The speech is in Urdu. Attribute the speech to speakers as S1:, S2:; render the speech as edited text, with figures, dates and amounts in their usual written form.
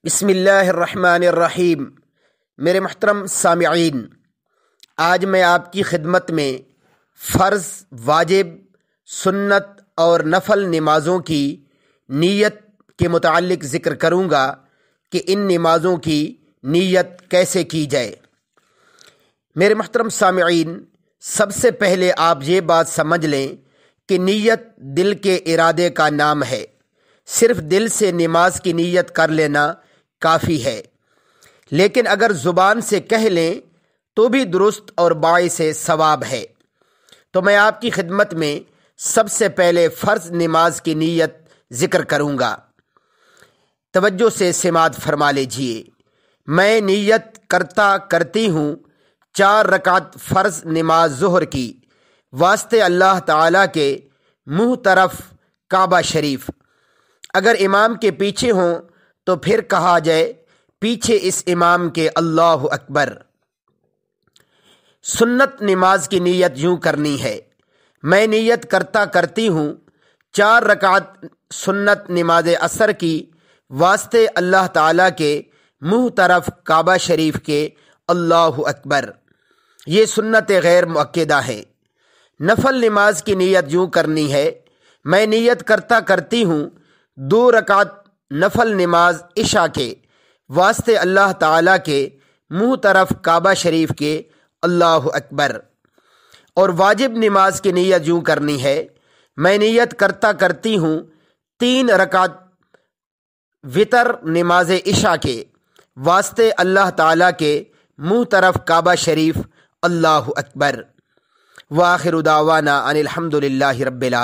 S1: بسم اللہ الرحمن الرحیم۔ میرے محترم سامعین، آج میں آپ کی خدمت میں فرض، واجب، سنت اور نفل نمازوں کی نیت کے متعلق ذکر کروں گا کہ ان نمازوں کی نیت کیسے کی جائے۔ میرے محترم سامعین، سب سے پہلے آپ یہ بات سمجھ لیں کہ نیت دل کے ارادے کا نام ہے۔ صرف دل سے نماز کی نیت کر لینا کافی ہے، لیکن اگر زبان سے کہہ لیں تو بھی درست اور باعث ثواب ہے۔ تو میں آپ کی خدمت میں سب سے پہلے فرض نماز کی نیت ذکر کروں گا۔ توجہ سے سماعت فرما لیجیے۔ میں نیت کرتی ہوں 4 رکعت فرض نماز ظہر کی، واسطے اللہ تعالیٰ کے منہ طرف کعبہ شریف۔ اگر امام کے پیچھے ہوں تو پھر کہا جائے پیچھے اس امام کے اللہ اکبر۔ سنت نماز کی نیت یوں کرنی ہے۔ میں نیت کرتی ہوں 4 رکعت سنت نماز عصر کی، واسطے اللہ تعالیٰ کے منہ طرف کعبہ شریف کے اللہ اکبر۔ یہ سنت غیر مؤکدہ ہے۔ نفل نماز کی نیت یوں کرنی ہے۔ میں نیت کرتی ہوں 2 رکعت نفل نماز عشاء کے، واسطے اللہ تعالیٰ کے منہ طرف کعبہ شریف کے اللہ اکبر۔ اور واجب نماز کی نیت یوں کرنی ہے۔ میں نیت کرتی ہوں 3 رکعت وتر نماز عشاء کے، واسطے اللہ تعالیٰ کے منہ طرف کعبہ شریف اللہ اکبر۔ وآخر دعوانا ان الحمد للہ رب العالمین۔